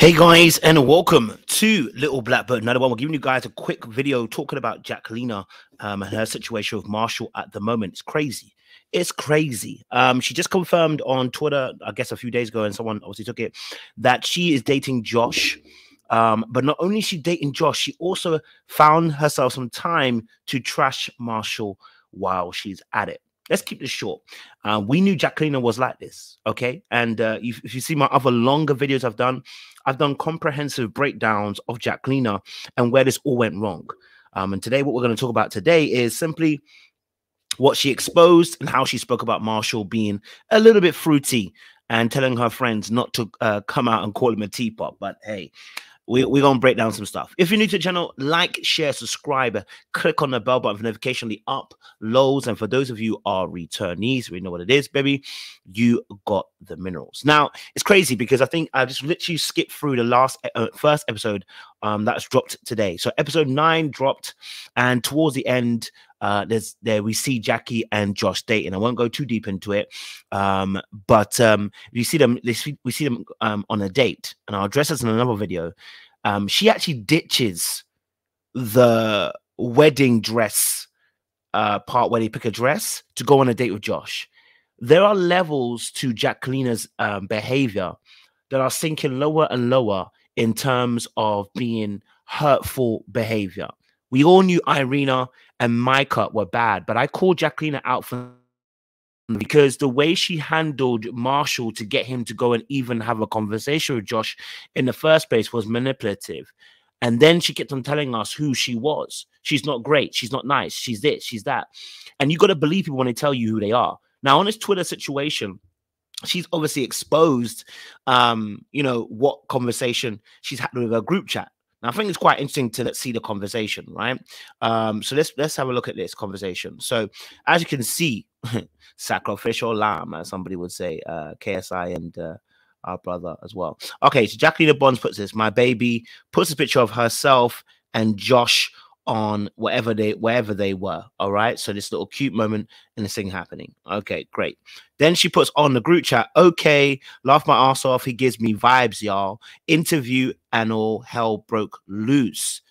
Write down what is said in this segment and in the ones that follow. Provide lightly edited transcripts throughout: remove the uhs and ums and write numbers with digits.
Hey guys, and welcome to Little Blackbird. Another one. We're giving you guys a quick video talking about Jacqueline and her situation with Marshall at the moment. It's crazy. It's crazy. She just confirmed on Twitter, I guess a few days ago, and someone obviously took it, that she is dating Josh. But not only is she dating Josh, she also found herself some time to trash Marshall while she's at it. Let's keep this short. We knew Jacqueline was like this, okay? And if you see my other longer videos I've done comprehensive breakdowns of Jacqueline and where this all went wrong. And today, what we're going to talk about today is simply what she exposed and how she spoke about Marshall being a little bit fruity and telling her friends not to come out and call him a teapot. But hey, we're going to break down some stuff. If you're new to the channel, like, share, subscribe, click on the bell button for notification, the uploads. And for those of you who are returnees, we know what it is, baby. You got the minerals. Now, it's crazy because I think I just literally skipped through the first episode that's dropped today. So episode 9 dropped, and towards the end, we see Jackie and Josh dating. I won't go too deep into it, but we see them on a date, and I'll address this in another video. She actually ditches the wedding dress part where they pick a dress to go on a date with Josh. There are levels to Jacqueline's behavior that are sinking lower and lower in terms of being hurtful behavior. We all knew Irina and Micah were bad, but I called Jacqueline out for because the way she handled Marshall to get him to go and even have a conversation with Josh in the first place was manipulative. And then she kept on telling us who she was. She's not great. She's not nice. She's this, she's that. And you got to believe people when they tell you who they are. Now, on this Twitter situation, she's obviously exposed, you know, what conversation she's had with her group chat. Now, I think it's quite interesting to see the conversation, right? So let's have a look at this conversation. So as you can see, sacrificial lamb, as somebody would say, KSI and our brother as well. Okay, so Jacqueline Bonds puts this, my baby, puts a picture of herself and Josh on wherever they were. All right, so this little cute moment and this thing happening. Okay, great. Then she puts on the group chat, okay, laugh my ass off, he gives me vibes, y'all. Interview and all hell broke loose.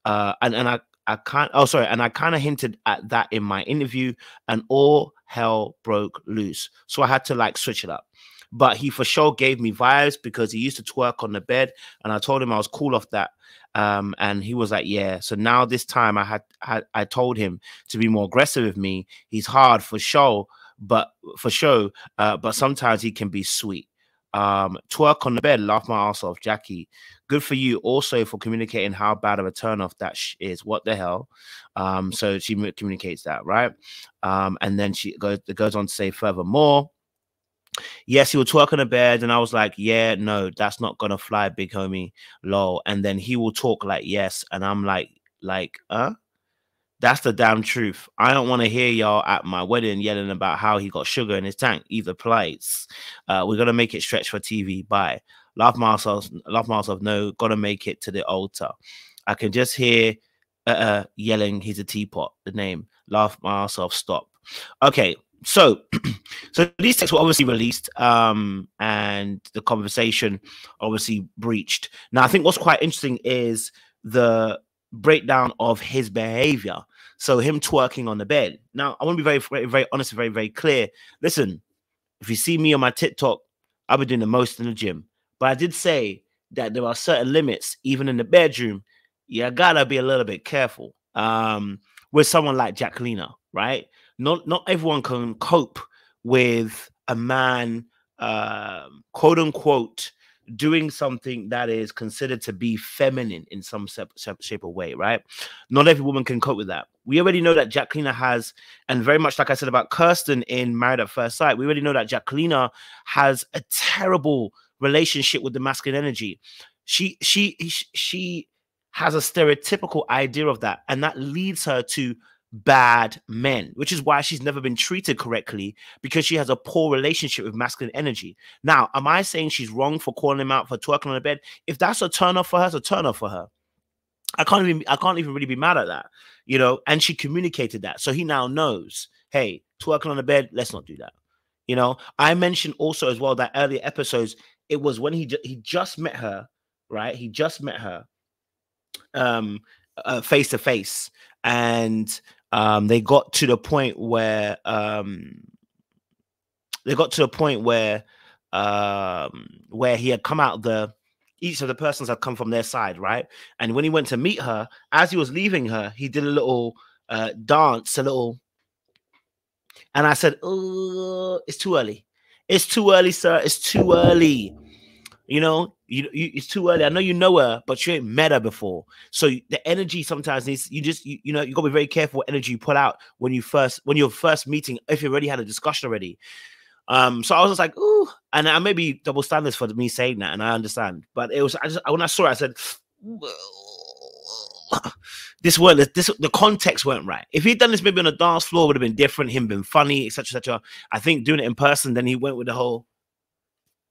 And I kind of hinted at that in my interview, and all hell broke loose. So I had to like switch it up. But he for sure gave me vibes because he used to twerk on the bed, and I told him I was cool off that. And he was like, yeah. So now this time I told him to be more aggressive with me. He's hard for sure, but sometimes he can be sweet. Twerk on the bed, laugh my ass off, Jackie. Good for you also for communicating how bad of a turnoff that is. What the hell? So she communicates that, right? And then she goes on to say furthermore, yes, he will twerk on the bed, and I was like, yeah, no, that's not gonna fly, big homie, lol. And then he will talk like yes, and I'm like, that's the damn truth. I don't want to hear y'all at my wedding yelling about how he got sugar in his tank. Either place. We're gonna make it stretch for TV. Bye. Laugh myself. No, gotta make it to the altar. I can just hear yelling. He's a teapot. The name. Laugh myself. Stop. Okay. So these texts were obviously released, and the conversation obviously breached. Now, I think what's quite interesting is the breakdown of his behavior. So him twerking on the bed. Now, I want to be very, very honest and very, very clear. Listen, if you see me on my TikTok, I've been doing the most in the gym. But I did say that there are certain limits, even in the bedroom. You gotta be a little bit careful with someone like Jacqueline, right? Not everyone can cope with a man, quote unquote, doing something that is considered to be feminine in some shape or way, right? Not every woman can cope with that. We already know that Jacqueline has, and very much like I said about Kirsten in Married at First Sight, we already know that Jacqueline has a terrible relationship with the masculine energy. She has a stereotypical idea of that, and that leads her to bad men, which is why she's never been treated correctly, because she has a poor relationship with masculine energy. Now, am I saying she's wrong for calling him out for twerking on the bed? If that's a turn off for her, it's a turn off for her. I can't even really be mad at that, you know. And she communicated that, so he now knows, hey, twerking on the bed, let's not do that. You know, I mentioned also as well that earlier episodes, it was when he just met her right? He just met her face to face, and they got to the point where where he had come out each of the persons had come from their side, right? And when he went to meet her, as he was leaving her, he did a little dance, and I said, "Oh, it's too early. It's too early, sir. It's too early. You know, it's too early. I know you know her, but you ain't met her before. So the energy sometimes needs you know, you gotta be very careful what energy you put out when you're first meeting, if you already had a discussion already. So I was just like, ooh, and I may be double standards for me saying that, and I understand, but it was when I saw it, I said, the context weren't right. If he'd done this maybe on a dance floor, it would have been different. Him being funny, etc., etc. I think doing it in person, then he went with the whole.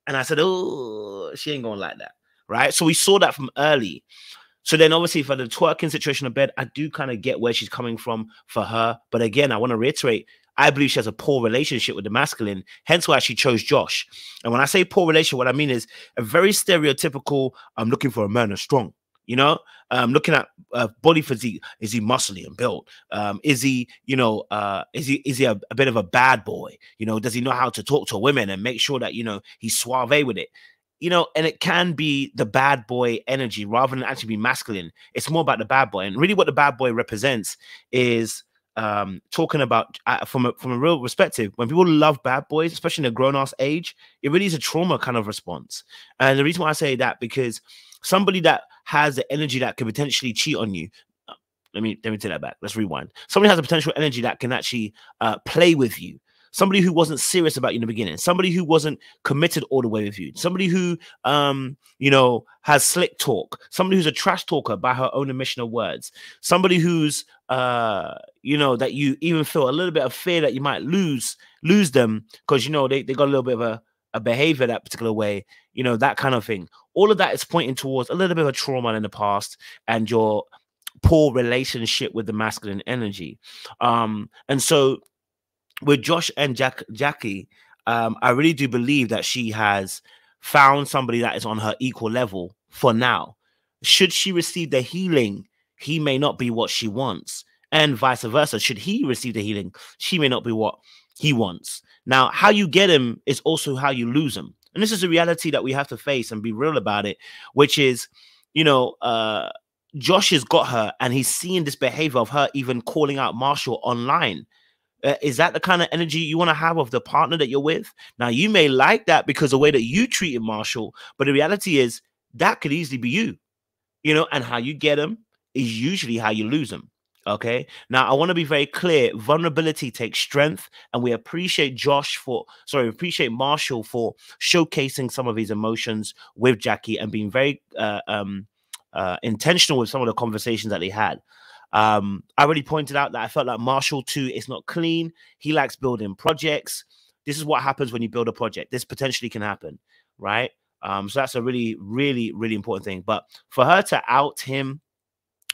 And I said, oh, she ain't going like that, right? So we saw that from early. So then obviously for the twerking situation of bed, I do kind of get where she's coming from for her. But again, I want to reiterate, I believe she has a poor relationship with the masculine, hence why she chose Josh. And when I say poor relationship, what I mean is a very stereotypical, I'm looking for a man that's strong, you know, looking at body physique. Is he muscly and built? Is he, you know, is he a bit of a bad boy? You know, does he know how to talk to women and make sure that, you know, he's suave with it? You know, and it can be the bad boy energy rather than actually be masculine. It's more about the bad boy. And really what the bad boy represents is talking about from a real perspective. When people love bad boys, especially in a grown-ass age, it really is a trauma kind of response. And the reason why I say that, because somebody that has the energy that could potentially cheat on you, let me take that back. Let's rewind. Somebody has a potential energy that can actually play with you. Somebody who wasn't serious about you in the beginning, somebody who wasn't committed all the way with you, somebody who, you know, has slick talk, somebody who's a trash talker by her own admission of words, somebody who's, you know, that you even feel a little bit of fear that you might lose them because, you know, they got a little bit of a behavior that particular way, you know, that kind of thing. All of that is pointing towards a little bit of a trauma in the past and your poor relationship with the masculine energy. And so with Josh and Jackie, I really do believe that she has found somebody that is on her equal level for now. Should she receive the healing, he may not be what she wants, and vice versa. Should he receive the healing, she may not be what he wants. Now, how you get him is also how you lose him. And this is a reality that we have to face and be real about it, which is, you know, Josh has got her and he's seeing this behavior of her even calling out Marshall online. Is that the kind of energy you want to have of the partner that you're with? Now, you may like that because of the way that you treated Marshall, but the reality is that could easily be you, you know, and how you get them is usually how you lose them. Okay. Now, I want to be very clear. Vulnerability takes strength, and we appreciate appreciate Marshall for showcasing some of his emotions with Jackie and being very intentional with some of the conversations that they had. I already pointed out that I felt like Marshall too is not clean. He likes building projects. This is what happens when you build a project. This potentially can happen, right? So that's a really, really, really important thing. But for her to out him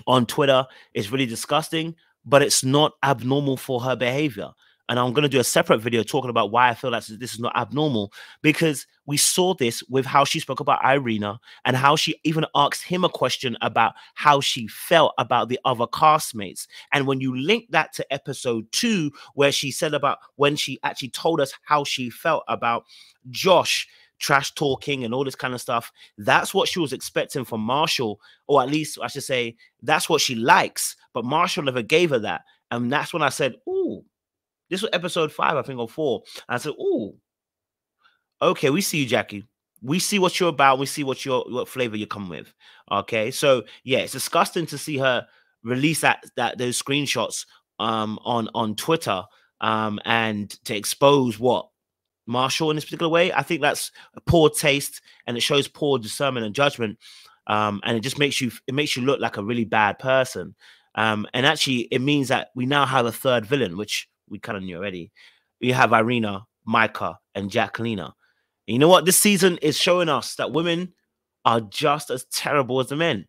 on Twitter is really disgusting, but it's not abnormal for her behavior. And I'm going to do a separate video talking about why I feel like this is not abnormal, because we saw this with how she spoke about Irina and how she even asked him a question about how she felt about the other castmates. And when you link that to episode 2, where she said about when she actually told us how she felt about Josh trash talking and all this kind of stuff, that's what she was expecting from Marshall, or at least I should say that's what she likes. But Marshall never gave her that. And that's when I said, ooh, this was episode 5, I think, or 4. And I said, ooh, okay, we see you, Jackie. We see what you're about. We see what flavor you come with. Okay, so yeah, it's disgusting to see her release those screenshots on Twitter and to expose what Marshall in this particular way. I think that's a poor taste, and it shows poor discernment and judgment. And it just makes you look like a really bad person. And actually, it means that we now have a third villain, which we kind of knew already. We have Irina, Micah, and Jacquelina. And you know what? This season is showing us that women are just as terrible as the men.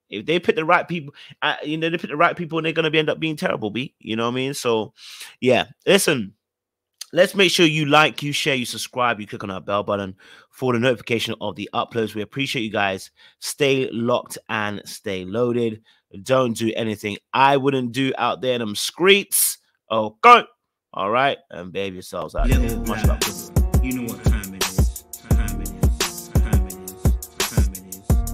If they pick the right people, they pick the right people, and they're going to end up being terrible. You know what I mean? So, yeah. Listen, let's make sure you like, you share, you subscribe, you click on that bell button for the notification of the uploads. We appreciate you guys. Stay locked and stay loaded. Don't do anything I wouldn't do out there in them streets. Okay. All right. And behave yourselves out there. Much love.